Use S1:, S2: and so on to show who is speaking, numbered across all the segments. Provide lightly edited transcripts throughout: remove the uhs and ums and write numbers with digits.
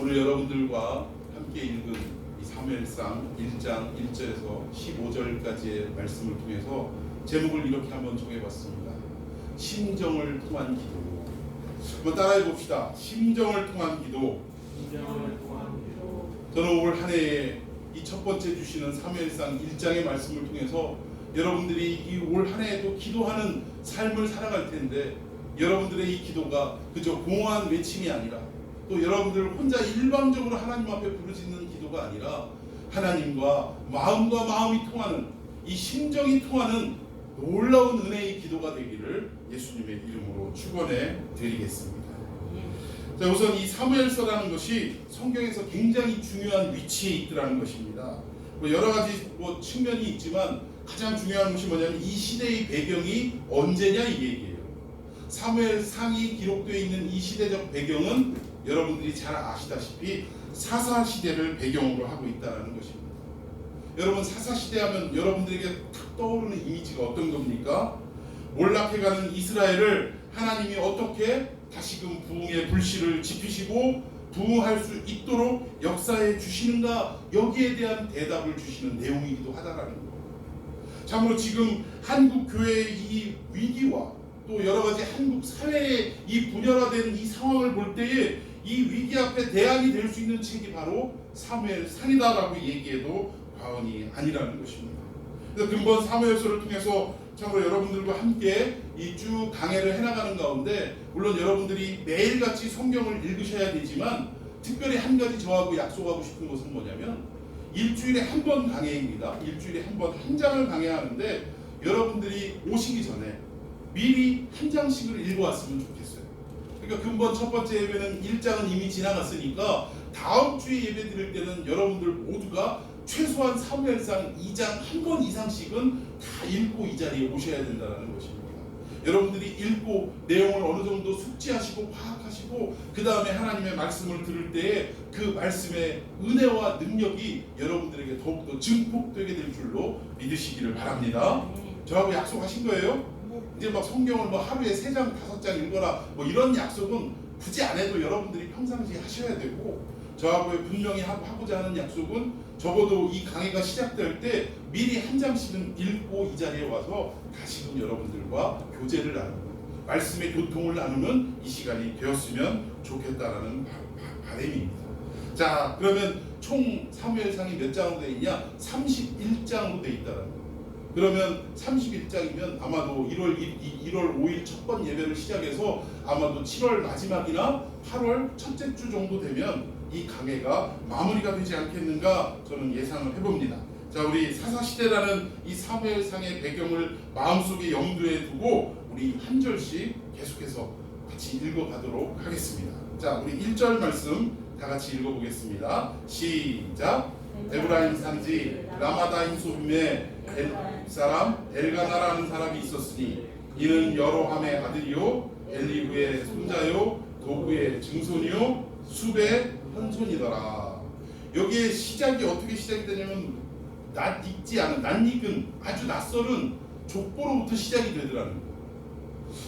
S1: 오늘 여러분들과 함께 읽은 이 사무엘상 1장 1절에서 15절까지의 말씀을 통해서 제목을 이렇게 한번 정해봤습니다. 심정을 통한 기도. 한번 따라해 봅시다. 심정을 통한 기도. 저는 올 한 해에 이 첫 번째 주시는 사무엘상 1장의 말씀을 통해서 여러분들이 이 올 한 해에도 기도하는 삶을 살아갈 텐데, 여러분들의 이 기도가 그저 공허한 외침이 아니라 또 여러분들 혼자 일방적으로 하나님 앞에 부르짖는 기도가 아니라 하나님과 마음과 마음이 통하는, 이 심정이 통하는 놀라운 은혜의 기도가 되기를 예수님의 이름으로 축원해 드리겠습니다. 자, 우선 이 사무엘서라는 것이 성경에서 굉장히 중요한 위치에 있더라는 것입니다. 여러 가지 측면이 있지만 가장 중요한 것이 뭐냐면 이 시대의 배경이 언제냐 이 얘기예요. 사무엘상이 기록되어 있는 이 시대적 배경은 여러분들이 잘 아시다시피 사사시대를 배경으로 하고 있다는 것입니다. 여러분, 사사시대 하면 여러분들에게 탁 떠오르는 이미지가 어떤 겁니까? 몰락해가는 이스라엘을 하나님이 어떻게 다시금 부흥의 불씨를 지피시고 부흥할 수 있도록 역사해 주시는가, 여기에 대한 대답을 주시는 내용이기도 하다라는 거예요. 참으로 지금 한국 교회의 이 위기와 또 여러 가지 한국 사회의 이 분열화된 이 상황을 볼 때에 이 위기 앞에 대안이 될 수 있는 책이 바로 사무엘상이다라고 얘기해도 과언이 아니라는 것입니다. 그래서 근본 사무엘서를 통해서 참으로 여러분들과 함께 이 쭉 강해를 해나가는 가운데, 물론 여러분들이 매일같이 성경을 읽으셔야 되지만 특별히 한 가지 저하고 약속하고 싶은 것은 뭐냐면 일주일에 한 번 강해입니다. 일주일에 한 번 한 장을 강해하는데 여러분들이 오시기 전에 미리 한 장씩을 읽어왔으면 좋겠어요. 그러니까 근본 첫 번째 예배는 1장은 이미 지나갔으니까 다음 주에 예배 드릴 때는 여러분들 모두가 최소한 사무엘상 2장 한 번 이상씩은 다 읽고 이 자리에 오셔야 된다는 것입니다. 여러분들이 읽고 내용을 어느 정도 숙지하시고 파악하시고 그 다음에 하나님의 말씀을 들을 때에 그 말씀의 은혜와 능력이 여러분들에게 더욱더 증폭되게 될 줄로 믿으시기를 바랍니다. 저하고 약속하신 거예요? 이제 막 성경을 하루에 3장 5장 읽어라 이런 약속은 굳이 안 해도 여러분들이 평상시에 하셔야 되고, 저하고 분명히 하고자 하는 약속은 적어도 이 강의가 시작될 때 미리 한 장씩은 읽고 이 자리에 와서 다시금 여러분들과 교제를 나누는, 말씀의 교통을 나누는 이 시간이 되었으면 좋겠다라는 바람입니다. 자, 그러면 총 사무엘상이 몇 장으로 되어 있냐? 31장으로 되어 있다는 거예요. 그러면 31장이면 아마도 1월 5일 첫 번 예배를 시작해서 아마도 7월 마지막이나 8월 첫째 주 정도 되면 이 강해가 마무리가 되지 않겠는가 저는 예상을 해봅니다. 자, 우리 사사시대라는 이 사무엘상의 배경을 마음속에 염두에 두고 우리 한 절씩 계속해서 같이 읽어가도록 하겠습니다. 자, 우리 1절 말씀 다 같이 읽어보겠습니다. 시작. 에브라임 산지 라마다임 소빔에 사람 엘가나라는 사람이 있었으니 이는 여로함의 아들이요 엘리후의 손자요 도구의 증손이요 숲의 현손이더라. 여기에 시작이 어떻게 시작이 되냐면 낯익은 아주 낯설은 족보로부터 시작이 되더라는 거예요.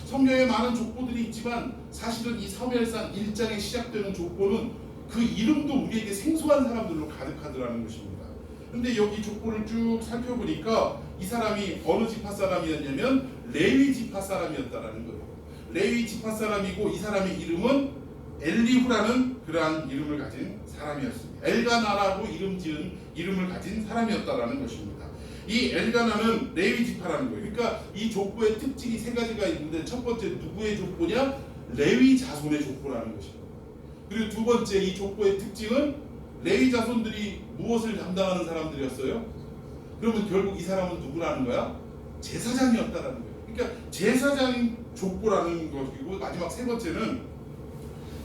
S1: 성경에 많은 족보들이 있지만 사실은 이 사무엘상 1장에 시작되는 족보는 그 이름도 우리에게 생소한 사람들로 가득하더라는 것입니다. 근데 여기 족보를 쭉 살펴보니까 이 사람이 어느 지파 사람이었냐면 레위 지파 사람이었다라는 거예요. 레위 지파 사람이고 이 사람의 이름은 엘리후라는 그러한 이름을 가진 사람이었습니다. 엘가나라고 이름을 가진 사람이었다라는 것입니다. 이 엘가나는 레위 지파라는 거예요. 그러니까 이 족보의 특징이 3가지가 있는데, 첫 번째 누구의 족보냐? 레위 자손의 족보라는 것입니다. 그리고 두 번째, 이 족보의 특징은 레위 자손들이 무엇을 담당하는 사람들이었어요? 그러면 결국 이 사람은 누구라는 거야? 제사장이었다라는 거예요. 그러니까 제사장 족보라는 것이고, 마지막 3번째는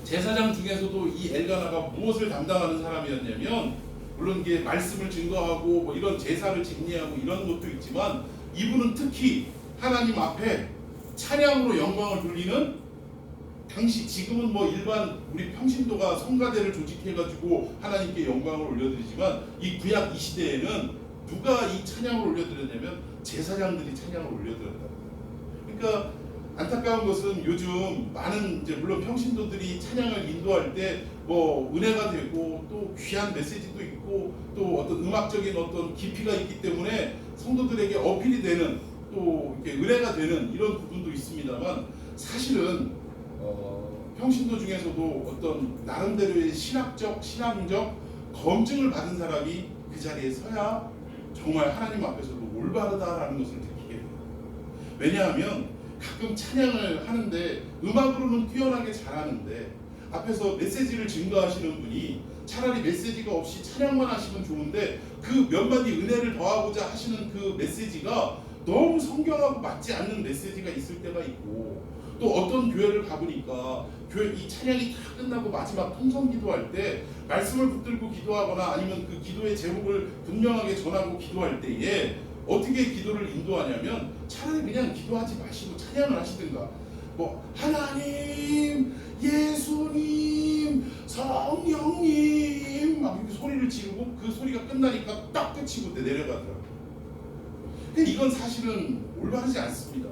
S1: 제사장 중에서도 이 엘가나가 무엇을 담당하는 사람이었냐면, 물론 이게 말씀을 증거하고 이런 제사를 집례하고 이런 것도 있지만 이분은 특히 하나님 앞에 찬양으로 영광을 돌리는, 당시 지금은 일반 우리 평신도가 성가대를 조직해가지고 하나님께 영광을 올려드리지만 이 구약 이 시대에는 누가 이 찬양을 올려드렸냐면 제사장들이 찬양을 올려드렸다. 그러니까 안타까운 것은 요즘 많은 물론 평신도들이 찬양을 인도할 때 뭐 은혜가 되고 또 귀한 메시지도 있고 또 어떤 음악적인 어떤 깊이가 있기 때문에 성도들에게 어필이 되는 또 이렇게 은혜가 되는 이런 부분도 있습니다만 사실은 평신도 중에서도 어떤 나름대로의 신학적, 신앙적 검증을 받은 사람이 그 자리에 서야 정말 하나님 앞에서도 올바르다라는 것을 느끼게 돼요. 왜냐하면 가끔 찬양을 하는데 음악으로는 뛰어나게 잘하는데 앞에서 메시지를 증거하시는 분이 차라리 메시지가 없이 찬양만 하시면 좋은데 그 몇 마디 은혜를 더하고자 하시는 그 메시지가 너무 성경하고 맞지 않는 메시지가 있을 때가 있고 또 어떤 교회를 가보니까 교회 이 찬양이 다 끝나고 마지막 통성 기도할 때 말씀을 붙들고 기도하거나 아니면 그 기도의 제목을 분명하게 전하고 기도할 때에 어떻게 기도를 인도하냐면 차라리 그냥 기도하지 마시고 찬양을 하시든가 뭐 하나님, 예수님, 성령님 막 이렇게 소리를 지르고 그 소리가 끝나니까 딱 끝이고 내려가더라고요. 근데 이건 사실은 올바르지 않습니다.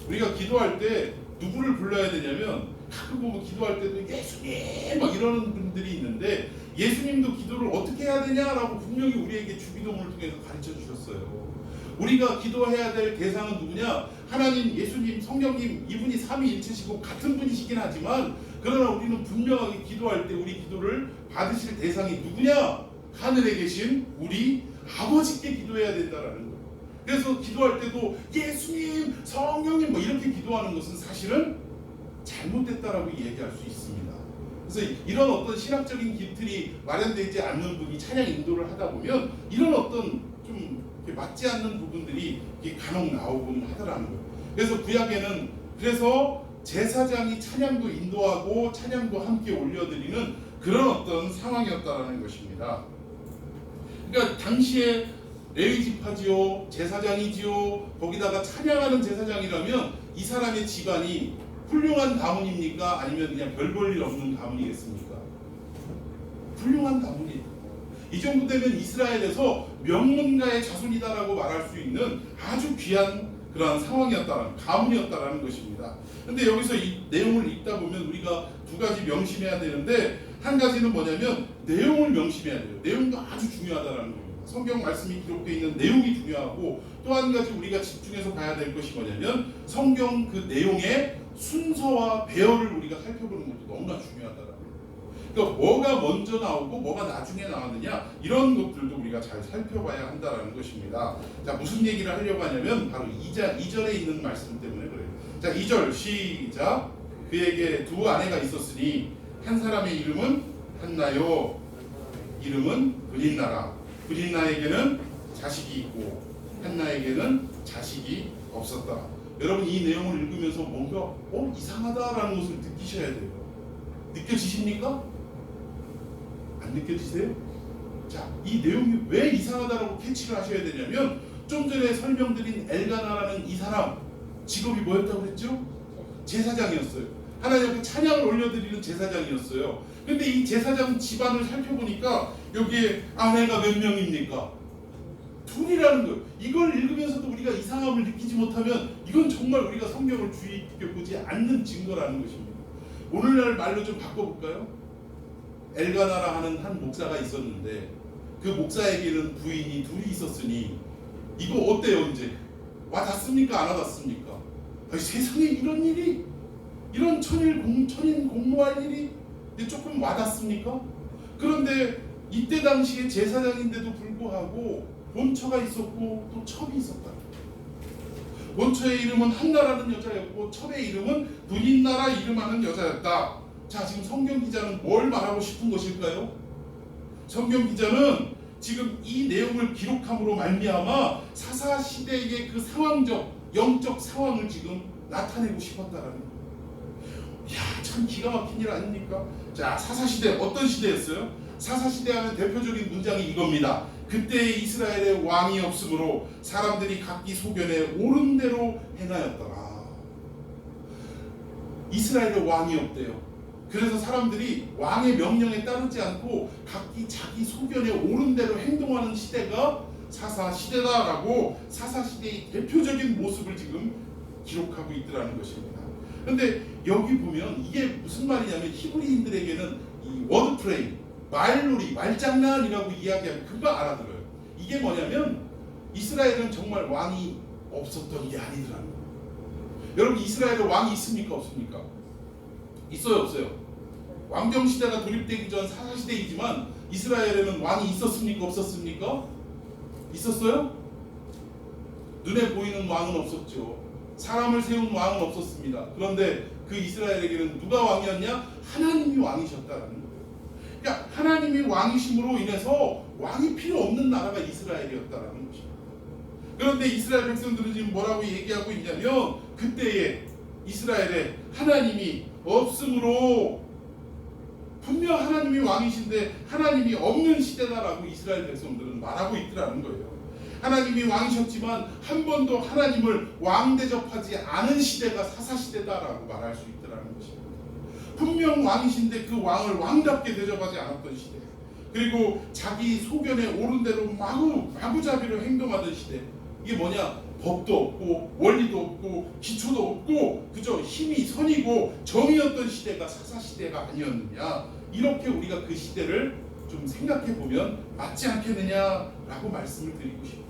S1: 우리가 기도할 때 누구를 불러야 되냐면 가끔 보면 기도할 때도 예수님 막 이러는 분들이 있는데 예수님도 기도를 어떻게 해야 되냐라고 분명히 우리에게 주기도문을 통해서 가르쳐 주셨어요. 우리가 기도해야 될 대상은 누구냐? 하나님, 예수님, 성령님 이분이 삼위일체시고 같은 분이시긴 하지만 그러나 우리는 분명하게 기도할 때 우리 기도를 받으실 대상이 누구냐? 하늘에 계신 우리 아버지께 기도해야 된다라는 거예요. 그래서 기도할 때도 예수님, 성령님 뭐 이렇게 기도하는 것은 사실은 잘못됐다라고 얘기할 수 있습니다. 그래서 이런 어떤 신학적인 기틀이 마련되지 않는 분이 찬양 인도를 하다 보면 이런 어떤 좀 맞지 않는 부분들이 간혹 나오곤 하더라는 거예요. 그래서 구약에는 그래서 제사장이 찬양도 인도하고 찬양도 함께 올려드리는 그런 어떤 상황이었다라는 것입니다. 그러니까 당시에 레위지파지요, 제사장이지요, 거기다가 찬양하는 제사장이라면 이 사람의 집안이 훌륭한 가문입니까? 아니면 그냥 별 볼 일 없는 가문이겠습니까? 훌륭한 가문이에요. 이 정도 되면 이스라엘에서 명문가의 자손이다라고 말할 수 있는 아주 귀한 그러한 상황이었다라는, 가문이었다라는 것입니다. 근데 여기서 이 내용을 읽다 보면 우리가 두 가지 명심해야 되는데 한 가지는 뭐냐면 내용을 명심해야 돼요. 내용도 아주 중요하다라는 겁니다. 성경 말씀이 기록되어 있는 내용이 중요하고 또 한 가지 우리가 집중해서 봐야 될 것이 뭐냐면 성경 그 내용의 순서와 배열을 우리가 살펴보는 것도 너무나 중요하다라는 거예요. 그러니까 뭐가 먼저 나오고 뭐가 나중에 나왔느냐 이런 것들도 우리가 잘 살펴봐야 한다라는 것입니다. 자, 무슨 얘기를 하려고 하냐면 바로 2절에 있는 말씀 때문에 그래요. 자, 2절 시작. 그에게 두 아내가 있었으니 한 사람의 이름은 한나요, 이름은 브린나라. 브린나에게는 자식이 있고 한나에게는 자식이 없었다. 여러분 이 내용을 읽으면서 뭔가 이상하다라는 것을 느끼셔야 돼요. 느껴지십니까? 안 느껴지세요? 자, 이 내용이 왜 이상하다라고 캐치를 하셔야 되냐면 좀 전에 설명드린 엘가나라는 이 사람 직업이 뭐였다고 그랬죠? 제사장이었어요. 하나님 앞에 찬양을 올려드리는 제사장이었어요. 근데 이 제사장 집안을 살펴보니까 여기에 아내가 몇 명입니까? 둘이라는 거예요. 이걸 읽으면서도 우리가 이상함을 느끼지 못하면 이건 정말 우리가 성경을 주의 깊게 보지 않는 증거라는 것입니다. 오늘날 말로 좀 바꿔볼까요? 엘가나라 하는 한 목사가 있었는데 그 목사에게는 부인이 둘이 있었으니 이거 어때요 이제? 와닿습니까? 안 와닿습니까? 아니, 세상에 이런 일이, 이런 천인 공모할 일이 조금 와닿습니까? 그런데 이때 당시에 제사장인데도 불구하고 본처가 있었고 또 첩이 있었다. 본처의 이름은 한나라는 여자였고 첩의 이름은 브린나라 이름하는 여자였다. 자, 지금 성경 기자는 뭘 말하고 싶은 것일까요? 성경 기자는 지금 이 내용을 기록함으로 말미암아 사사 시대의 그 상황적, 영적 상황을 지금 나타내고 싶었다라는 거예요. 야, 참 기가 막힌 일 아닙니까? 자, 사사 시대 어떤 시대였어요? 사사 시대 하면 대표적인 문장이 이겁니다. 그때 이스라엘에 왕이 없으므로 사람들이 각기 소견에 옳은 대로 행하였더라. 이스라엘에 왕이 없대요. 그래서 사람들이 왕의 명령에 따르지 않고 각기 자기 소견에 옳은 대로 행동하는 시대가 사사 시대다라고 사사 시대의 대표적인 모습을 지금 기록하고 있더라는 것입니다. 그런데 여기 보면 이게 무슨 말이냐면 히브리인들에게는 이 이 워드 프레임, 말놀이, 말장난이라고 이야기하면 금방 알아들어요. 이게 뭐냐면 이스라엘은 정말 왕이 없었던 게 아니더라는 거예요. 여러분, 이스라엘에 왕이 있습니까 없습니까? 있어요 없어요? 왕정 시대가 돌입되기 전 사사 시대이지만 이스라엘에는 왕이 있었습니까 없었습니까? 있었어요? 눈에 보이는 왕은 없었죠. 사람을 세운 왕은 없었습니다. 그런데 그 이스라엘에게는 누가 왕이었냐? 하나님이 왕이셨다라는 거예요. 그러니까 하나님이 왕이심으로 인해서 왕이 필요 없는 나라가 이스라엘이었다라는 것입니다. 그런데 이스라엘 백성들은 지금 뭐라고 얘기하고 있냐면 그때에 이스라엘에 하나님이 없으므로 분명 하나님이 왕이신데 하나님이 없는 시대다라고 이스라엘 백성들은 말하고 있더라는 거예요. 하나님이 왕이셨지만 한 번도 하나님을 왕 대접하지 않은 시대가 사사시대다라고 말할 수 있더라는 것입니다. 분명 왕이신데 그 왕을 왕답게 대접하지 않았던 시대, 그리고 자기 소견에 오른 대로 마구잡이로 행동하던 시대. 이게 뭐냐? 법도 없고 원리도 없고 기초도 없고 그저 힘이 선이고 정이었던 시대가 사사시대가 아니었느냐, 이렇게 우리가 그 시대를 좀 생각해 보면 맞지 않겠느냐라고 말씀을 드리고 싶습니다.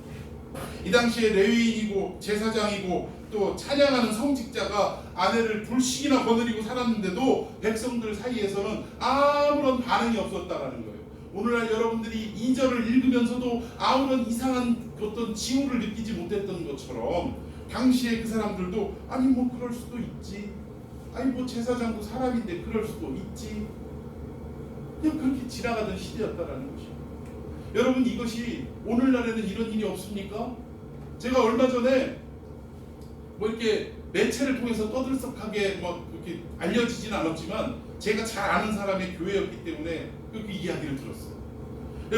S1: 이 당시에 레위인이고 제사장이고 또 찬양하는 성직자가 아내를 불씩이나 거느리고 살았는데도 백성들 사이에서는 아무런 반응이 없었다라는 거예요. 오늘날 여러분들이 2절을 읽으면서도 아무런 이상한 어떤 징후를 느끼지 못했던 것처럼 당시에 그 사람들도 아니 뭐 그럴 수도 있지, 아니 뭐 제사장도 사람인데 그럴 수도 있지, 그냥 그렇게 지나가던 시대였다라는 것입니다. 여러분, 이것이 오늘날에는 이런 일이 없습니까? 제가 얼마 전에 뭐 이렇게 매체를 통해서 떠들썩하게 뭐 이렇게 알려지진 않았지만 제가 잘 아는 사람의 교회였기 때문에 그 이야기를 들었어요.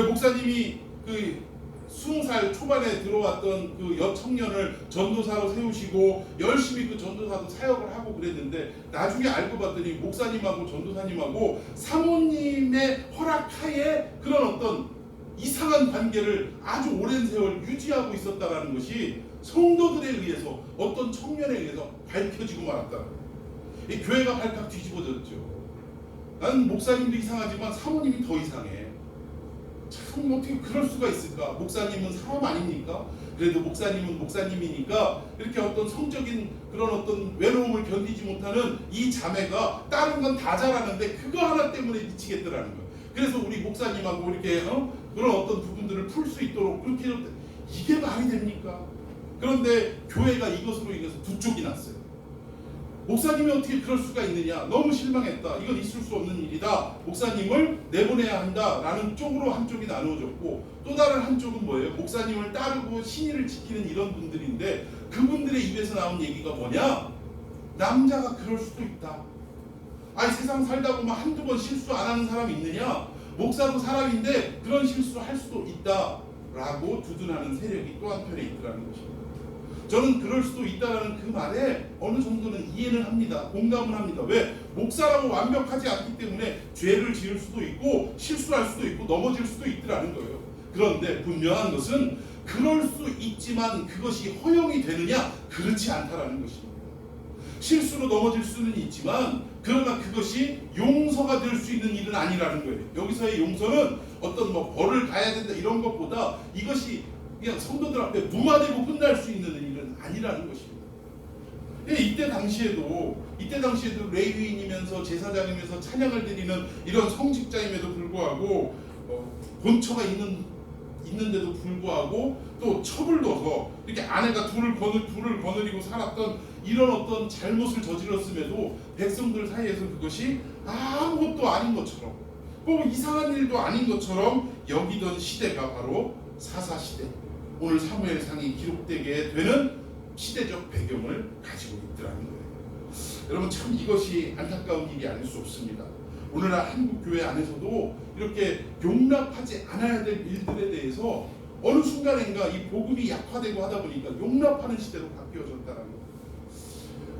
S1: 목사님이 그 20살 초반에 들어왔던 그 여청년을 전도사로 세우시고 열심히 그 전도사도 사역을 하고 그랬는데 나중에 알고 봤더니 목사님하고 전도사님하고 사모님의 허락하에 그런 어떤 이상한 관계를 아주 오랜 세월 유지하고 있었다라는 것이 성도들에 의해서, 어떤 청년에 의해서 밝혀지고 말았다. 이 교회가 발칵 뒤집어졌죠. 나는 목사님도 이상하지만 사모님이 더 이상해. 참 어떻게 그럴 수가 있을까? 목사님은 사람 아닙니까? 그래도 목사님은 목사님이니까 이렇게 어떤 성적인 그런 어떤 외로움을 견디지 못하는 이 자매가 다른 건 다 잘하는데 그거 하나 때문에 미치겠더라는 거예요. 그래서 우리 목사님하고 이렇게 그런 어떤 부분들을 풀 수 있도록 그렇게 해줬대. 이게 말이 됩니까? 그런데 교회가 이것으로 인해서 두 쪽이 났어요. 목사님이 어떻게 그럴 수가 있느냐, 너무 실망했다, 이건 있을 수 없는 일이다, 목사님을 내보내야 한다라는 쪽으로 한쪽이 나누어졌고, 또 다른 한쪽은 뭐예요? 목사님을 따르고 신의를 지키는 이런 분들인데 그분들의 입에서 나온 얘기가 뭐냐? 남자가 그럴 수도 있다. 아니 세상 살다 보면 한두 번 실수 안 하는 사람이 있느냐? 목사도 사람인데 그런 실수 할 수도 있다 라고 두둔하는 세력이 또 한편에 있더라는 것입니다. 저는 그럴 수도 있다라는 그 말에 어느 정도는 이해는 합니다. 공감을 합니다. 왜? 목사라고 완벽하지 않기 때문에 죄를 지을 수도 있고 실수할 수도 있고 넘어질 수도 있더라는 거예요. 그런데 분명한 것은 그럴 수 있지만 그것이 허용이 되느냐? 그렇지 않다라는 것입니다. 실수로 넘어질 수는 있지만 그러나 그것이 용서가 될 수 있는 일은 아니라는 거예요. 여기서의 용서는 어떤 뭐 벌을 가야 된다 이런 것보다 이것이 그냥 성도들 앞에 무마되고 끝날 수 있는 일은 아니라는 것입니다. 이때 당시에도 레위인이면서 제사장이면서 찬양을 드리는 이런 성직자임에도 불구하고 본처가 있는데도 불구하고 또 첩을 둬서 이렇게 아내가 둘을 거느리고 살았던 이런 어떤 잘못을 저질렀음에도 백성들 사이에서 그것이 아무것도 아닌 것처럼, 뭐 이상한 일도 아닌 것처럼 여기던 시대가 바로 사사시대, 오늘 사무엘상이 기록되게 되는 시대적 배경을 가지고 있더라는 거예요. 여러분, 참 이것이 안타까운 일이 아닐 수 없습니다. 오늘날 한국교회 안에서도 이렇게 용납하지 않아야 될 일들에 대해서 어느 순간인가 이 복음이 약화되고 하다 보니까 용납하는 시대로 바뀌어졌다는 거예요.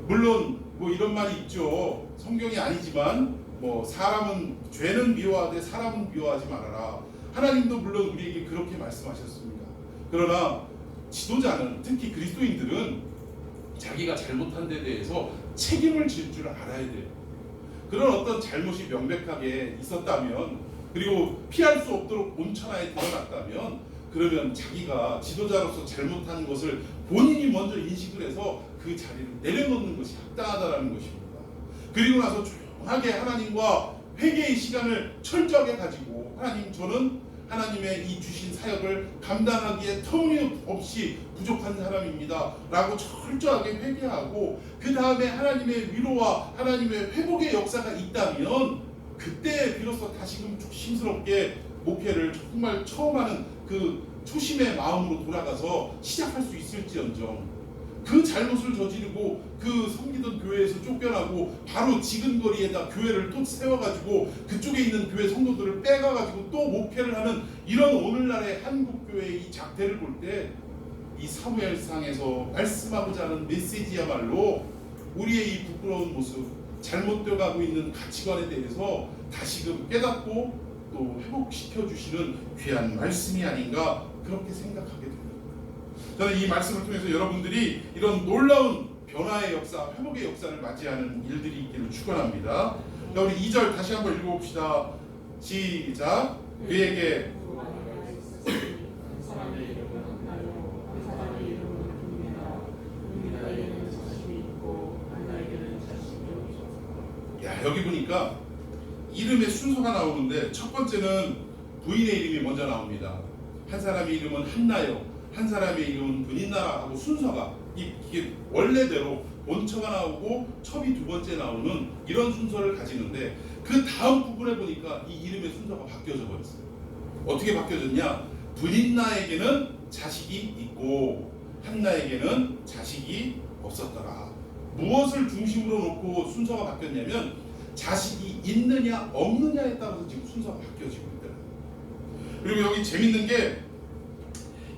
S1: 물론 뭐 이런 말이 있죠. 성경이 아니지만 뭐 사람은 죄는 미워하되 사람은 미워하지 말아라. 하나님도 물론 우리에게 그렇게 말씀하셨습니다. 그러나 지도자는, 특히 그리스도인들은 자기가 잘못한 데 대해서 책임을 질 줄 알아야 돼요. 그런 어떤 잘못이 명백하게 있었다면, 그리고 피할 수 없도록 온천하에 드러났다면, 그러면 자기가 지도자로서 잘못한 것을 본인이 먼저 인식을 해서 그 자리를 내려놓는 것이 합당하다는 것입니다. 그리고 나서 조용하게 하나님과 회개의 시간을 철저하게 가지고, 하나님, 저는 하나님의 이 주신 사역을 감당하기에 터무니없이 부족한 사람입니다 라고 철저하게 회개하고, 그 다음에 하나님의 위로와 하나님의 회복의 역사가 있다면, 그때 비로소 다시금 조심스럽게 목회를 정말 처음 하는 그 초심의 마음으로 돌아가서 시작할 수 있을지언정, 그 잘못을 저지르고 그 섬기던 교회에서 쫓겨나고 바로 지근거리에다 교회를 또 세워가지고 그쪽에 있는 교회 성도들을 빼가가지고 또 목회를 하는 이런 오늘날의 한국교회의 이 작태를 볼 때, 이 사무엘상에서 말씀하고자 하는 메시지야말로 우리의 이 부끄러운 모습, 잘못되어 가고 있는 가치관에 대해서 다시금 깨닫고 또 회복시켜 주시는 귀한 말씀이 아닌가, 그렇게 생각하게 됩니다. 저는 이 말씀을 통해서 여러분들이 이런 놀라운 변화의 역사, 회복의 역사를 맞이하는 일들이 있기를 축원합니다. 자, 우리 2절 다시 한번 읽어봅시다. 시작. 그에게 야, 여기 보니까 이름의 순서가 나오는데, 첫 번째는 부인의 이름이 먼저 나옵니다. 한 사람의 이름은 한나요, 한 사람의 이름은 분인나라 하고 순서가 이게 원래대로 본처가 나오고 첩이 두 번째 나오는 이런 순서를 가지는데, 그 다음 부분에 보니까 이 이름의 순서가 바뀌어져 버렸어요. 어떻게 바뀌어졌냐? 분인나에게는 자식이 있고 한나에게는 자식이 없었더라. 무엇을 중심으로 놓고 순서가 바뀌었냐면, 자식이 있느냐 없느냐에 따라서 지금 순서가 바뀌어지고 있더라고요. 그리고 여기 재밌는 게,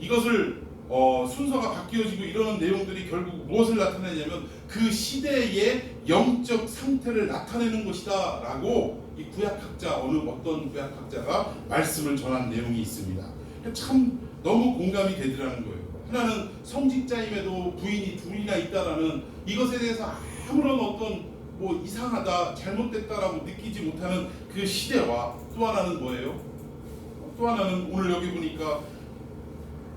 S1: 이것을 순서가 바뀌어지고 이러는 내용들이 결국 무엇을 나타내냐면 그 시대의 영적 상태를 나타내는 것이다 라고 이 구약학자, 어떤 구약학자가 말씀을 전한 내용이 있습니다. 참 너무 공감이 되더라는 거예요. 하나는 성직자임에도 부인이 둘이나 있다라는 이것에 대해서 아무런 어떤 이상하다, 잘못됐다라고 느끼지 못하는 그 시대와, 또 하나는 뭐예요? 또 하나는 오늘 여기 보니까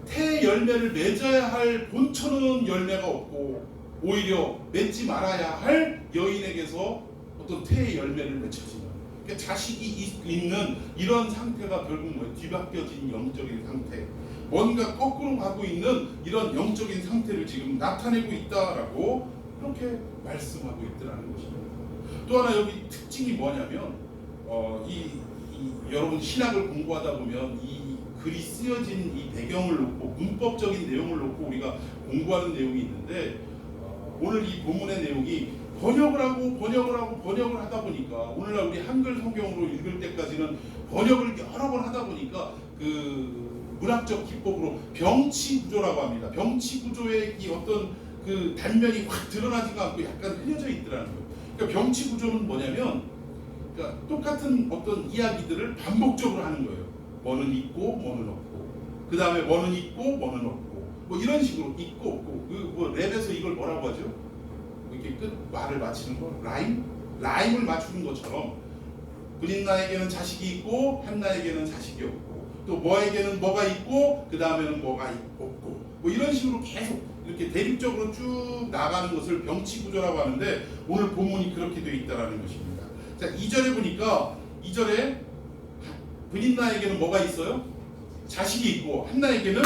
S1: 태 열매를 맺어야 할 본처는 열매가 없고 오히려 맺지 말아야 할 여인에게서 어떤 태의 열매를 맺혀지는, 그러니까 자식이 있는 이런 상태가 결국 뭐예요? 뒤바뀌어진 영적인 상태, 뭔가 거꾸로 가고 있는 이런 영적인 상태를 지금 나타내고 있다라고 그렇게 말씀하고 있더라는 것입니다. 또 하나 여기 특징이 뭐냐면, 여러분 신학을 공부하다 보면 이 글이 쓰여진 이 배경을 놓고 문법적인 내용을 놓고 우리가 공부하는 내용이 있는데, 오늘 이 본문의 내용이 번역을 하다 보니까, 오늘날 우리 한글 성경으로 읽을 때까지는 번역을 여러 번 하다 보니까 그 문학적 기법으로 병치구조라고 합니다. 병치구조의 이 어떤 그 단면이 확 드러나지가 않고 약간 흐려져 있더라는 거예요. 그러니까 병치구조는 뭐냐면, 그러니까 똑같은 어떤 이야기들을 반복적으로 하는 거예요. 뭐는 있고 뭐는 없고, 그 다음에 뭐는 있고 뭐는 없고, 뭐 이런 식으로 있고 없고, 그 랩에서 이걸 뭐라고 하죠? 이렇게 끝 말을 맞추는 거, 라임을 맞추는 것처럼, 분인나에게는 자식이 있고 한나에게는 자식이 없고, 또 뭐에게는 뭐가 있고 그 다음에는 뭐가 없고, 뭐 이런 식으로 계속 이렇게 대립적으로 쭉 나가는 것을 병치구조라고 하는데, 오늘 본문이 그렇게 되어 있다는 것입니다. 자, 2절에 보니까 2절에 분인나에게는 뭐가 있어요? 자식이 있고 한나에게는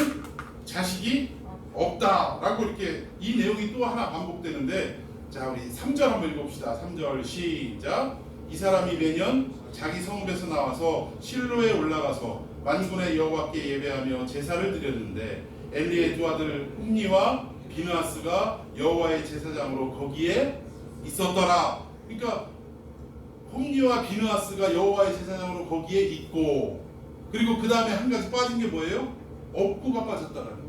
S1: 자식이 없다라고 이렇게 이 내용이 또 하나 반복되는데, 자, 우리 3절 한번 읽어봅시다. 3절 시작. 이 사람이 매년 자기 성읍에서 나와서 실로에 올라가서 만군의 여호와께 예배하며 제사를 드렸는데, 엘리의 두 아들 홈니와 비느하스가 여호와의 제사장으로 거기에 있었더라. 그러니까 홈니와 비느하스가 여호와의 제사장으로 거기에 있고, 그리고 그 다음에 한 가지 빠진 게 뭐예요? 없고가 빠졌다라는 거예요.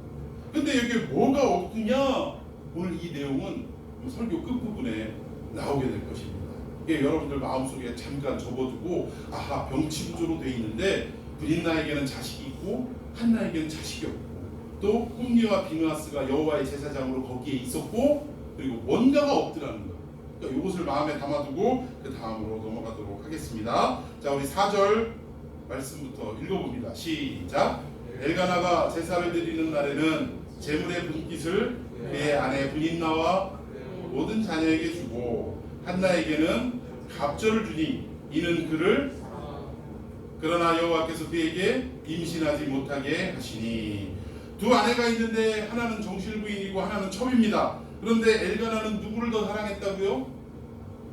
S1: 근데 여기 뭐가 없느냐? 오늘 이 내용은 설교 끝부분에 나오게 될 것입니다. 이게 여러분들 마음속에 잠깐 접어두고, 아하, 병치구조로 돼 있는데 분인나에게는 자식이 있고 한나에게는 자식이 없고, 또 홈니와 비느하스가 여호와의 제사장으로 거기에 있었고, 그리고 뭔가가 없더라는 거예요. 그러니까 이것을 마음에 담아두고 그 다음으로 넘어가도록 하겠습니다. 자, 우리 4절 말씀부터 읽어봅니다. 시작. 엘가나가 제사를 드리는 날에는 제물의 분깃을 그의 아내 브닌나와 모든 자녀에게 주고 한나에게는 갑절을 주니 이는 그를 그러나 여호와께서 그에게 임신하지 못하게 하시니. 두 아내가 있는데 하나는 정실부인이고 하나는 첩입니다. 그런데 엘가나는 누구를 더 사랑했다고요?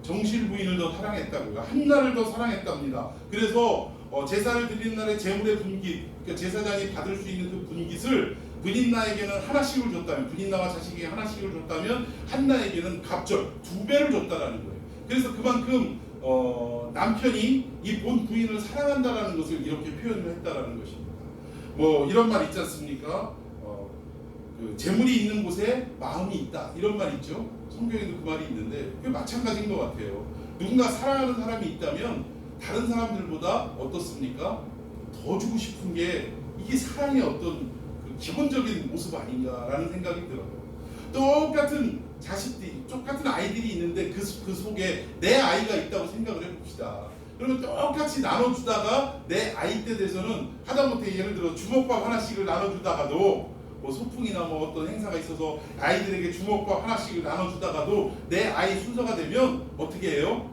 S1: 정실부인을 더 사랑했다고요. 한나를 더 사랑했답니다. 그래서 제사를 드리는 날에 제물의 분깃, 그러니까 제사장이 받을 수 있는 그 분깃을 브닌나에게는 하나씩을 줬다면, 브닌나와 자식에게 하나씩을 줬다면 한나에게는 갑절 2배를 줬다라는 거예요. 그래서 그만큼 남편이 이 본 부인을 사랑한다라는 것을 이렇게 표현을 했다라는 것입니다. 뭐 이런 말 있지 않습니까? 그 재물이 있는 곳에 마음이 있다, 이런 말 있죠. 성경에도 그 말이 있는데 그게 마찬가지인 것 같아요. 누군가 사랑하는 사람이 있다면 다른 사람들보다 어떻습니까? 더 주고 싶은 게 이게 사랑의 어떤 그 기본적인 모습 아닌가라는 생각이 들어요. 똑같은 자식들이, 똑같은 아이들이 있는데 그 속에 내 아이가 있다고 생각을 해봅시다. 그러면 똑같이 나눠주다가 내 아이 때 돼서는 하다못해 예를 들어 주먹밥 하나씩을 나눠주다가도 뭐 소풍이나 뭐 어떤 행사가 있어서 아이들에게 주먹밥 하나씩을 나눠주다가도 내 아이 순서가 되면 어떻게 해요?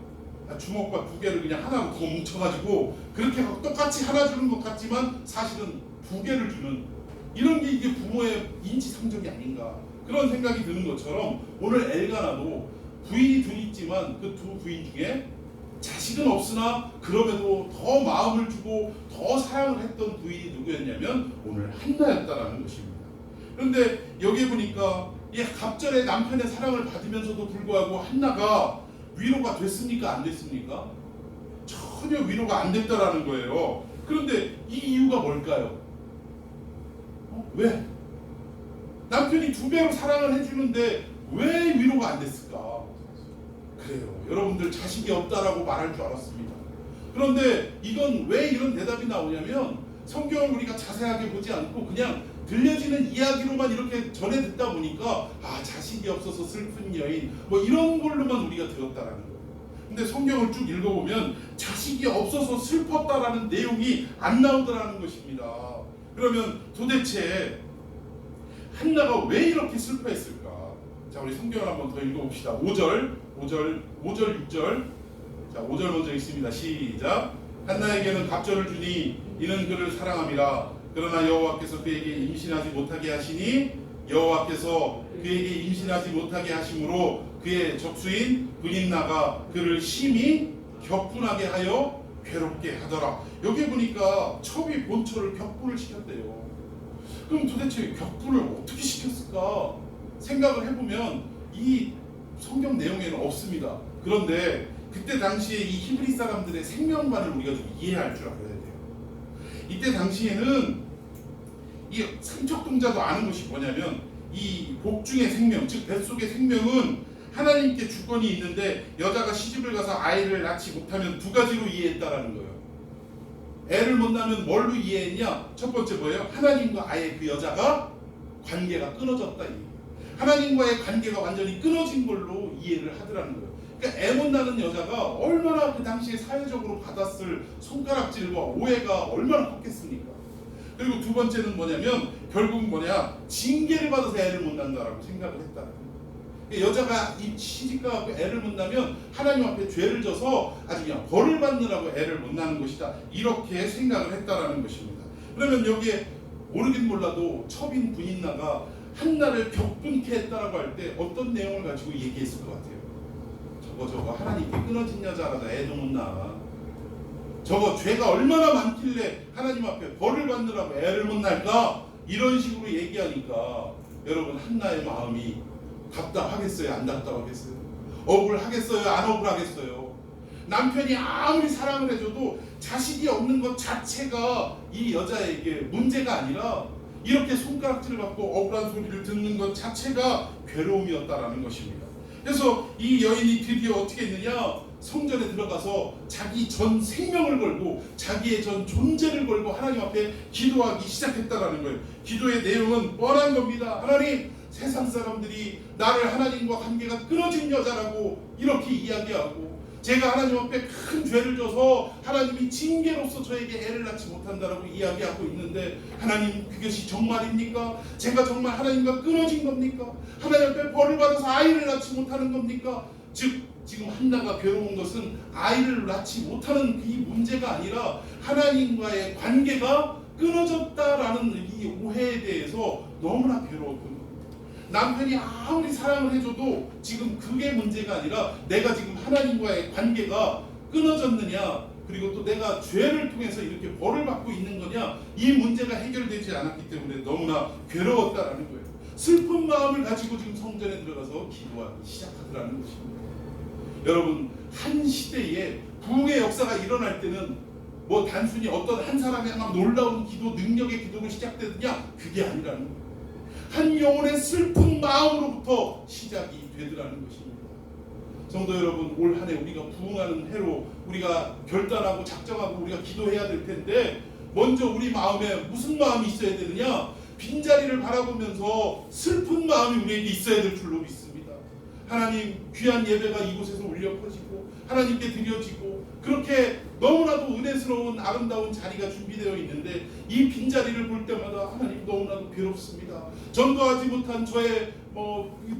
S1: 주먹밥 2개를 그냥 하나로 더 뭉쳐가지고 그렇게 똑같이 하나 주는 것 같지만 사실은 2개를 주는, 이런 게 이게 부모의 인지상정이 아닌가, 그런 생각이 드는 것처럼 오늘 엘가나도 부인이 둘 있지만 그 두 부인 중에 자식은 없으나 그럼에도 더 마음을 주고 더 사랑을 했던 부인이 누구였냐면 오늘 한나였다라는 것입니다. 그런데 여기 보니까 이 갑절에 남편의 사랑을 받으면서도 불구하고 한나가 위로가 됐습니까? 안 됐습니까? 전혀 위로가 안 됐다라는 거예요. 그런데 이 이유가 뭘까요? 왜? 남편이 2배로 사랑을 해주는데 왜 위로가 안 됐을까? 그래요. 여러분들 자식이 없다라고 말할 줄 알았습니다. 그런데 이건 왜 이런 대답이 나오냐면 성경을 우리가 자세하게 보지 않고 그냥 들려지는 이야기로만 이렇게 전해 듣다 보니까 자식이 없어서 슬픈 여인 뭐 이런 걸로만 우리가 들었다라는 거예요. 근데 성경을 쭉 읽어보면 자식이 없어서 슬펐다라는 내용이 안 나오더라는 것입니다. 그러면 도대체 한나가 왜 이렇게 슬퍼했을까? 자, 우리 성경을 한번 더 읽어봅시다. 5절, 6절. 자, 5절 먼저 읽습니다. 시작. 한나에게는 갑절을 주니 이는 그를 사랑함이라. 그러나 여호와께서 그에게 임신하지 못하게 하시니 여호와께서 그에게 임신하지 못하게 하심으로 그의 적수인 브닌나가 그를 심히 격분하게 하여 괴롭게 하더라. 여기 보니까 첩이 본처를 격분을 시켰대요. 그럼 도대체 격분을 어떻게 시켰을까 생각을 해보면 이 성경 내용에는 없습니다. 그런데 그때 당시에 이 히브리 사람들의 생명관을 우리가 좀 이해할 줄 알아야 돼요. 이때 당시에는 이 삼척동자도 아는 것이 뭐냐면 이 복중의 생명, 즉 뱃속의 생명은 하나님께 주권이 있는데 여자가 시집을 가서 아이를 낳지 못하면 2가지로 이해했다라는 거예요. 애를 못 낳으면 뭘로 이해했냐? 첫 번째 뭐예요? 하나님과 아예 그 여자가 관계가 끊어졌다. 하나님과의 관계가 완전히 끊어진 걸로 이해를 하더라는 거예요. 그러니까 애 못 낳는 여자가 얼마나 그 당시에 사회적으로 받았을 손가락질과 오해가 얼마나 컸겠습니까? 그리고 2번째는 뭐냐면 결국 뭐냐? 징계를 받아서 애를 못 낳는다라고 생각을 했다는 거예요. 여자가 이 시집가고 애를 못 낳으면 하나님 앞에 죄를 져서 아주 그냥 벌을 받느라고 애를 못 낳는 것이다, 이렇게 생각을 했다라는 것입니다. 그러면 여기에 모르긴 몰라도 첩인 브닌나가 한나를 격분케 했다라고 할 때 어떤 내용을 가지고 얘기했을 것 같아요? 저거 하나님께 끊어진 여자라다 애도 못 낳아. 저거 죄가 얼마나 많길래 하나님 앞에 벌을 받느라고 애를 못 낳을까? 이런 식으로 얘기하니까 여러분 한나의 마음이 답답하겠어요? 안 답답하겠어요? 억울하겠어요? 안 억울하겠어요? 남편이 아무리 사랑을 해줘도 자식이 없는 것 자체가 이 여자에게 문제가 아니라 이렇게 손가락질을 받고 억울한 소리를 듣는 것 자체가 괴로움이었다라는 것입니다. 그래서 이 여인이 드디어 어떻게 했느냐? 성전에 들어가서 자기 전 생명을 걸고 자기의 전 존재를 걸고 하나님 앞에 기도하기 시작했다라는 거예요. 기도의 내용은 뻔한 겁니다. 하나님, 세상 사람들이 나를 하나님과 관계가 끊어진 여자라고 이렇게 이야기하고, 제가 하나님 앞에 큰 죄를 져서 하나님이 징계로서 저에게 애를 낳지 못한다라고 이야기하고 있는데, 하나님 그것이 정말입니까? 제가 정말 하나님과 끊어진 겁니까? 하나님 앞에 벌을 받아서 아이를 낳지 못하는 겁니까? 즉 지금 한나가 괴로운 것은 아이를 낳지 못하는 이 문제가 아니라 하나님과의 관계가 끊어졌다라는 이 오해에 대해서 너무나 괴로웠던 겁니다. 남편이 아무리 사랑을 해줘도 지금 그게 문제가 아니라 내가 지금 하나님과의 관계가 끊어졌느냐, 그리고 또 내가 죄를 통해서 이렇게 벌을 받고 있는 거냐, 이 문제가 해결되지 않았기 때문에 너무나 괴로웠다라는 거예요. 슬픈 마음을 가지고 지금 성전에 들어가서 기도하기 시작하더라는 것입니다. 여러분, 한 시대에 부흥의 역사가 일어날 때는 뭐 단순히 어떤 한 사람의 막 놀라운 기도 능력의 기도로 시작되느냐, 그게 아니라는 거예요. 한 영혼의 슬픈 마음으로부터 시작이 되더라는 것입니다. 성도 여러분, 올 한 해 우리가 부흥하는 해로 우리가 결단하고 작정하고 우리가 기도해야 될 텐데, 먼저 우리 마음에 무슨 마음이 있어야 되느냐? 빈자리를 바라보면서 슬픈 마음이 우리에게 있어야 될 줄로 믿습니다. 하나님, 귀한 예배가 이곳에서 울려 퍼지고 하나님께 드려지고 그렇게 너무나도 은혜스러운 아름다운 자리가 준비되어 있는데, 이 빈자리를 볼 때마다 하나님 너무나도 괴롭습니다. 전도하지 못한 저의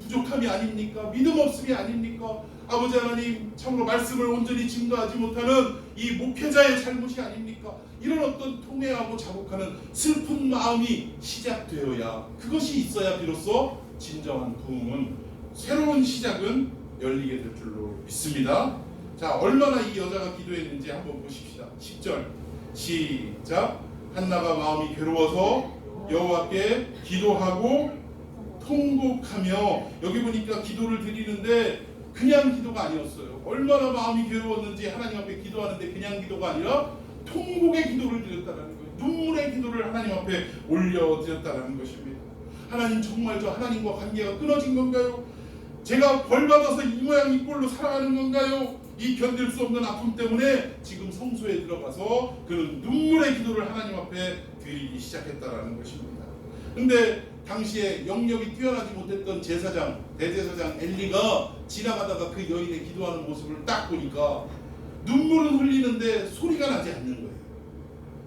S1: 부족함이 아닙니까? 믿음 없음이 아닙니까? 아버지 하나님, 참으로 말씀을 온전히 증거하지 못하는 이 목회자의 잘못이 아닙니까? 이런 어떤 통회하고 자복하는 슬픈 마음이 시작되어야, 그것이 있어야 비로소 진정한 부흥은, 새로운 시작은 열리게 될 줄로 믿습니다. 자, 얼마나 이 여자가 기도했는지 한번 보십시다. 10절 시작. 한나가 마음이 괴로워서 여호와께 기도하고 통곡하며, 여기 보니까 기도를 드리는데 그냥 기도가 아니었어요. 얼마나 마음이 괴로웠는지 하나님 앞에 기도하는데 그냥 기도가 아니라 통곡의 기도를 드렸다는 거예요. 눈물의 기도를 하나님 앞에 올려드렸다는 것입니다. 하나님, 정말 저 하나님과 관계가 끊어진 건가요? 제가 벌받아서 이 모양 이 꼴로 살아가는 건가요? 이 견딜 수 없는 아픔 때문에 지금 성소에 들어가서 그는 눈물의 기도를 하나님 앞에 드리기 시작했다라는 것입니다. 근데 당시에 영역이 뛰어나지 못했던 제사장, 대제사장 엘리가 지나가다가 그 여인의 기도하는 모습을 딱 보니까 눈물은 흘리는데 소리가 나지 않는 거예요.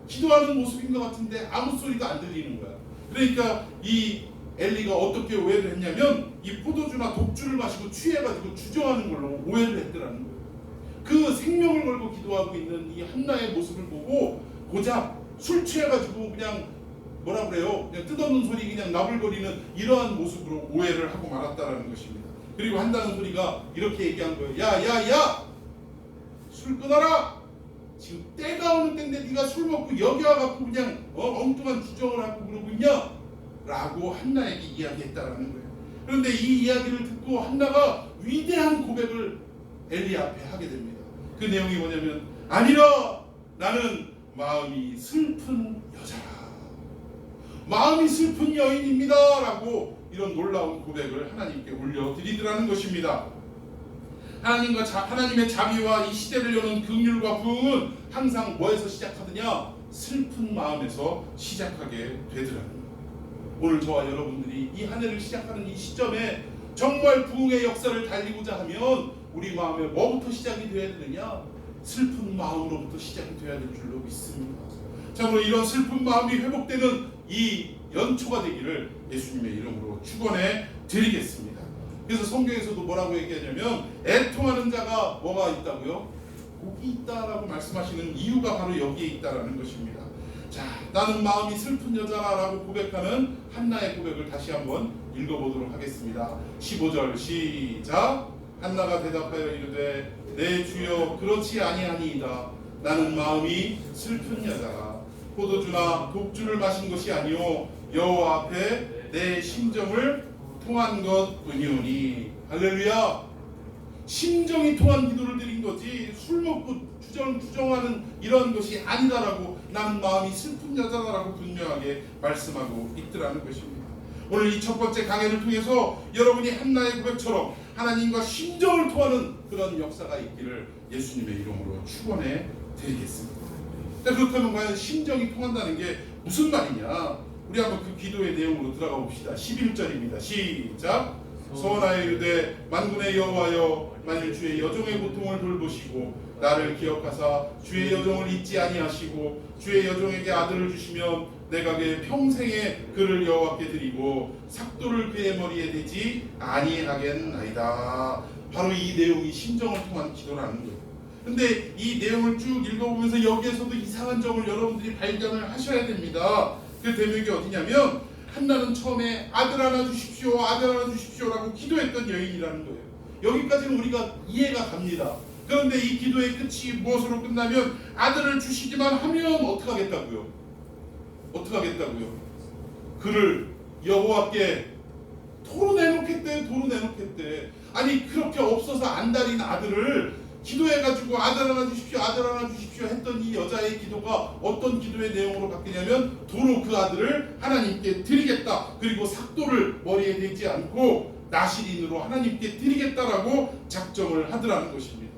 S1: 기도하는 모습인 것 같은데 아무 소리도 안 들리는 거야. 그러니까 이 엘리가 어떻게 오해를 했냐면, 이 포도주나 독주를 마시고 취해가지고 주정하는 걸로 오해를 했더라는 거예요. 그 생명을 걸고 기도하고 있는 이 한나의 모습을 보고 고작 술 취해가지고 그냥 뭐라 그래요? 그냥 뜯어놓는 소리, 그냥 나불거리는 이러한 모습으로 오해를 하고 말았다라는 것입니다. 그리고 한다는 소리가 이렇게 얘기한 거예요. 야! 술 끊어라! 지금 때가 오는 때인데 네가 술 먹고 여기 와갖고 그냥 엉뚱한 주정을 하고 그러고 있냐? 라고 한나에게 이야기했다라는 거예요. 그런데 이 이야기를 듣고 한나가 위대한 고백을 엘리 앞에 하게 됩니다. 그 내용이 뭐냐면, 아니라 나는 마음이 슬픈 여자라, 마음이 슬픈 여인입니다 라고 이런 놀라운 고백을 하나님께 올려드리더라는 것입니다. 하나님의 자비와 이 시대를 여는 긍휼과 부흥은 항상 뭐에서 시작하느냐? 슬픈 마음에서 시작하게 되더라는 거예요. 오늘 저와 여러분들이 이 한 해를 시작하는 이 시점에 정말 부흥의 역사를 달리고자 하면 우리 마음에 뭐부터 시작이 되어야 되느냐? 슬픈 마음으로부터 시작이 되어야 될 줄로 믿습니다. 참으로 이런 슬픈 마음이 회복되는 이 연초가 되기를 예수님의 이름으로 축원해 드리겠습니다. 그래서 성경에서도 뭐라고 얘기하냐면, 애통하는 자가 뭐가 있다고요? 복이 있다라고 말씀하시는 이유가 바로 여기에 있다라는 것입니다. 자, 나는 마음이 슬픈 여자라고 고백하는 한나의 고백을 다시 한번 읽어보도록 하겠습니다. 15절 시작. 한나가 대답하여 이르되 내 주여 그렇지 아니하니이다. 나는 마음이 슬픈 여자라. 포도주나 독주를 마신 것이 아니오 여호와 앞에 내 심정을 통한 것뿐이오니. 할렐루야. 심정이 통한 기도를 드린 거지 술 먹고 주정하는 이런 것이 아니다라고, 나는 마음이 슬픈 여자다라고 분명하게 말씀하고 있더라는 것입니다. 오늘 이 첫 번째 강해를 통해서 여러분이 한나의 고백처럼 하나님과 심정을 통하는 그런 역사가 있기를 예수님의 이름으로 축원해 드리겠습니다. 그렇다면 과연 심정이 통한다는 게 무슨 말이냐? 우리 한번 그 기도의 내용으로 들어가 봅시다. 11절입니다. 시작. 소원하여 이르되 만군의 여호와여, 만일 주의 여종의 고통을 돌보시고 나를 기억하사 주의 여종을 잊지 아니하시고 주의 여종에게 아들을 주시면 내가 그의 평생에 그를 여호와께 드리고 삭도를 그의 머리에 대지 아니하겠나이다. 바로 이 내용이 심정을 통한 기도라는 거예요. 근데 이 내용을 쭉 읽어보면서 여기에서도 이상한 점을 여러분들이 발견을 하셔야 됩니다. 그 대목이 어디냐면 한나는 처음에 아들 하나 주십시오, 아들 하나 주십시오라고 기도했던 여인이라는 거예요. 여기까지는 우리가 이해가 갑니다. 그런데 이 기도의 끝이 무엇으로 끝나면 아들을 주시기만 하면 어떻게 하겠다고요? 어떻게 하겠다고요? 그를 여호와께 도로 내놓겠대. 아니 그렇게 없어서 안달인 아들을 기도해가지고 아들 하나 주십시오, 아들 하나 주십시오 했던 이 여자의 기도가 어떤 기도의 내용으로 바뀌냐면 도로 그 아들을 하나님께 드리겠다. 그리고 삭도를 머리에 대지 않고 나실인으로 하나님께 드리겠다라고 작정을 하더라는 것입니다.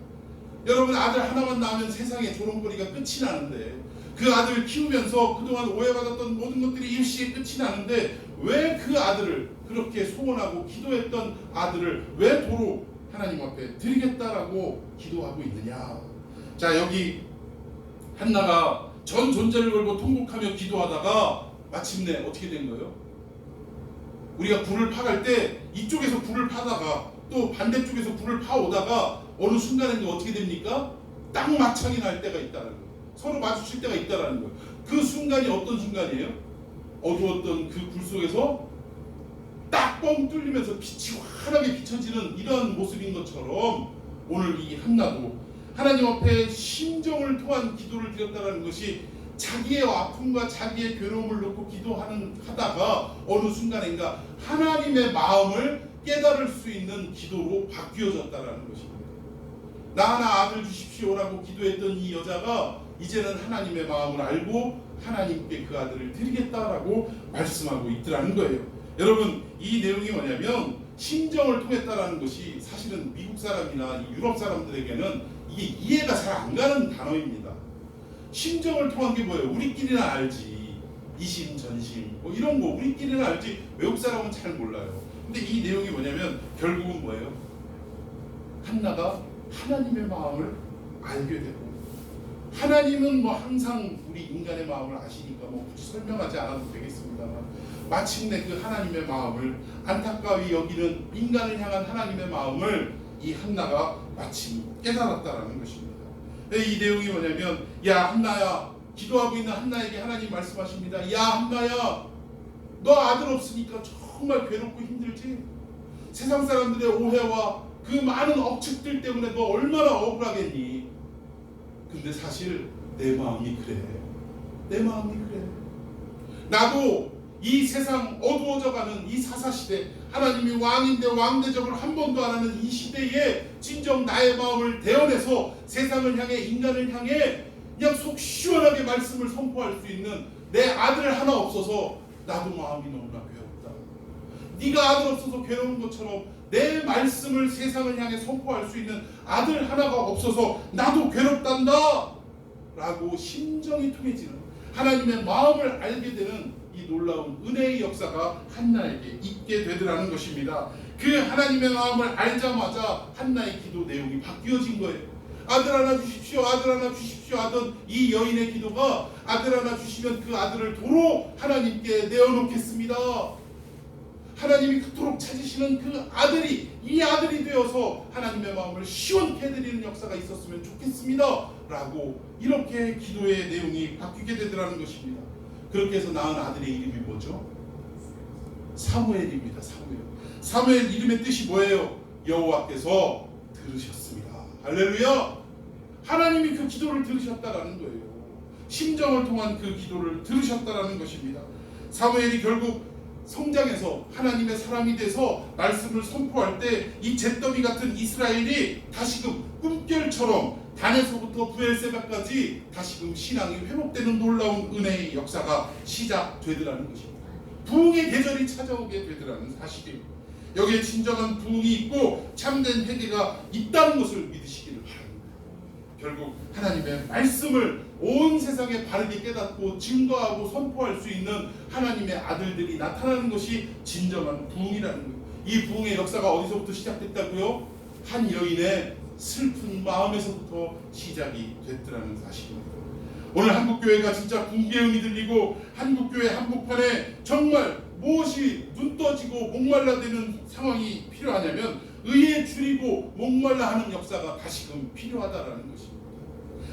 S1: 여러분, 아들 하나만 낳으면 세상에 조롱거리가 끝이 나는데 그 아들을 키우면서 그동안 오해받았던 모든 것들이 일시에 끝이 나는데 왜 그 아들을 그렇게 소원하고 기도했던 아들을 왜 도로 하나님 앞에 드리겠다라고 기도하고 있느냐. 자, 여기 한나가 전 존재를 걸고 통곡하며 기도하다가 마침내 어떻게 된 거예요? 우리가 불을 파갈 때 이쪽에서 불을 파다가 또 반대쪽에서 불을 파오다가 어느 순간에 어떻게 됩니까? 딱 마찰이 날 때가 있다는 거예요. 서로 마주칠 때가 있다는 거예요. 그 순간이 어떤 순간이에요? 어두웠던 그 불 속에서 딱 뻥 뚫리면서 빛이 환하게 비춰지는 이런 모습인 것처럼 오늘 이 한나도 하나님 앞에 심정을 통한 기도를 드렸다는 것이 자기의 아픔과 자기의 괴로움을 놓고 기도하다가 어느 순간인가 하나님의 마음을 깨달을 수 있는 기도로 바뀌어졌다는 것입니다. 나 하나 아들 주십시오라고 기도했던 이 여자가 이제는 하나님의 마음을 알고 하나님께 그 아들을 드리겠다라고 말씀하고 있더라는 거예요. 여러분, 이 내용이 뭐냐면 심정을 통했다라는 것이 사실은 미국 사람이나 유럽 사람들에게는 이게 이해가 잘 안 가는 단어입니다. 심정을 통한 게 뭐예요? 우리끼리는 알지. 이심 전심 뭐 이런 거 우리끼리는 알지 외국 사람은 잘 몰라요. 근데 이 내용이 뭐냐면 결국은 뭐예요? 한나가 하나님의 마음을 알게 되고, 하나님은 뭐 항상 우리 인간의 마음을 아시니까 뭐 굳이 설명하지 않아도 되겠습니다만 마침내 그 하나님의 마음을 안타까이 여기는 인간을 향한 하나님의 마음을 이 한나가 마침 깨달았다라는 것입니다. 이 내용이 뭐냐면 야 한나야, 기도하고 있는 한나에게 하나님 말씀하십니다. 야 한나야, 너 아들 없으니까 정말 괴롭고 힘들지? 세상 사람들의 오해와 그 많은 억측들 때문에 너 얼마나 억울하겠니? 근데 사실 내 마음이 그래. 내 마음이 그래. 나도 이 세상 어두워져가는 이 사사시대, 하나님이 왕인데 왕대접을 한 번도 안 하는 이 시대에 진정 나의 마음을 대언해서 세상을 향해, 인간을 향해 그냥 속 시원하게 말씀을 선포할 수 있는 내 아들 하나 없어서 나도 마음이 너무나 괴롭다. 네가 아들 없어서 괴로운 것처럼 내 말씀을 세상을 향해 선포할 수 있는 아들 하나가 없어서 나도 괴롭단다 라고 심정이 통해지는, 하나님의 마음을 알게 되는 이 놀라운 은혜의 역사가 한나에게 있게 되더라는 것입니다. 그 하나님의 마음을 알자마자 한나의 기도 내용이 바뀌어진 거예요. 아들 하나 주십시오, 아들 하나 주십시오 하던 이 여인의 기도가 아들 하나 주시면 그 아들을 도로 하나님께 내어놓겠습니다. 하나님이 그토록 찾으시는 그 아들이 이 아들이 되어서 하나님의 마음을 시원케 해드리는 역사가 있었으면 좋겠습니다 라고 이렇게 기도의 내용이 바뀌게 되더라는 것입니다. 그렇게 해서 낳은 아들의 이름이 뭐죠? 사무엘입니다. 사무엘 이름의 뜻이 뭐예요? 여호와께서 들으셨습니다. 할렐루야. 하나님이 그 기도를 들으셨다라는 거예요. 심정을 통한 그 기도를 들으셨다라는 것입니다. 사무엘이 결국 성장해서 하나님의 사람이 돼서 말씀을 선포할 때 이 잿더미 같은 이스라엘이 다시금 꿈결처럼 단에서부터 브엘세바까지 다시금 신앙이 회복되는 놀라운 은혜의 역사가 시작되더라는 것입니다. 부흥의 계절이 찾아오게 되더라는 사실입니다. 여기에 진정한 부흥이 있고 참된 회개가 있다는 것을 믿으시기를 바랍니다. 결국 하나님의 말씀을 온 세상에 바르게 깨닫고 증거하고 선포할 수 있는 하나님의 아들들이 나타나는 것이 진정한 부흥이라는 거예요. 이 부흥의 역사가 어디서부터 시작됐다고요? 한 여인의 슬픈 마음에서부터 시작이 됐더라는 사실입니다. 오늘 한국교회가 진짜 붕괴음이 들리고 한국교회 한복판에 정말 무엇이 눈 떠지고 목말라되는 상황이 필요하냐면 의에 줄이고 목말라 하는 역사가 다시금 필요하다라는 것입니다.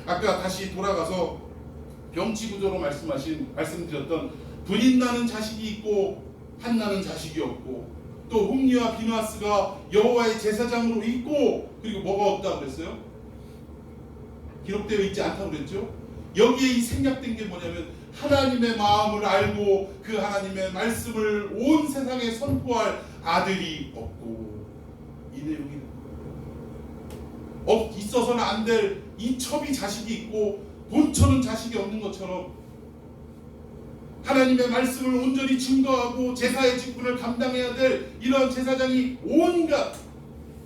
S1: 아까 다시 돌아가서 병치구조로 말씀드렸던 분인 나는 자식이 있고 한나는 자식이 없고 또 홈리와 비누아스가 여호와의 제사장으로 있고 그리고 뭐가 없다고 그랬어요? 기록되어 있지 않다고 그랬죠? 여기에 이 생략된 게 뭐냐면 하나님의 마음을 알고 그 하나님의 말씀을 온 세상에 선포할 아들이 없고 이 내용이 있어서는 안 될 이 첩이 자식이 있고 본처는 자식이 없는 것처럼 하나님의 말씀을 온전히 증거하고 제사의 직분을 감당해야 될 이런 제사장이 온갖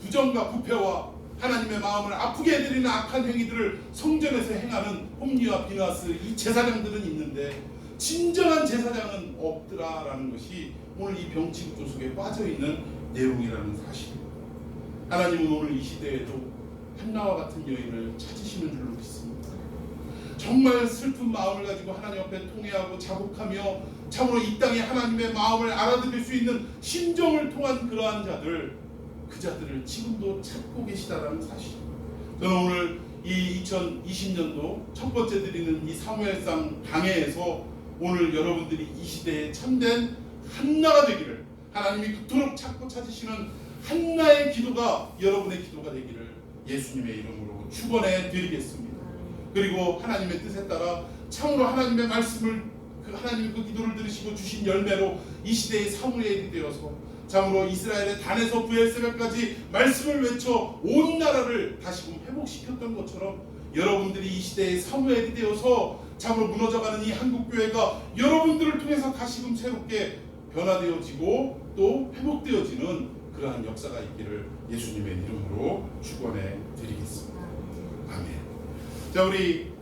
S1: 부정과 부패와 하나님의 마음을 아프게 해드리는 악한 행위들을 성전에서 행하는 홈리와 비누아스 이 제사장들은 있는데 진정한 제사장은 없더라라는 것이 오늘 이 병치구조 속에 빠져있는 내용이라는 사실입니다. 하나님은 오늘 이 시대에도 한나와 같은 여인을 찾으시는 줄로 믿습니다. 정말 슬픈 마음을 가지고 하나님 앞에 통회하고 자복하며 참으로 이 땅에 하나님의 마음을 알아들을 수 있는 심정을 통한 그러한 자들, 그 자들을 지금도 찾고 계시다라는 사실입니다. 저는 오늘 이 2020년도 첫 번째 드리는 이 사무엘상 강해에서 오늘 여러분들이 이 시대에 참된 한나가 되기를, 하나님이 그토록 찾고 찾으시는 한나의 기도가 여러분의 기도가 되기를 예수님의 이름으로 축원해 드리겠습니다. 그리고 하나님의 뜻에 따라 참으로 하나님의 말씀을 하나님의 그 기도를 들으시고 주신 열매로 이 시대의 사무엘이 되어서 참으로 이스라엘의 단에서 브엘세바까지 말씀을 외쳐 온 나라를 다시금 회복시켰던 것처럼 여러분들이 이 시대의 사무엘이 되어서 참으로 무너져가는 이 한국교회가 여러분들을 통해서 다시금 새롭게 변화되어지고 또 회복되어지는 그러한 역사가 있기를 예수님의 이름으로 축원해 드리겠습니다. 아멘. 자, 우리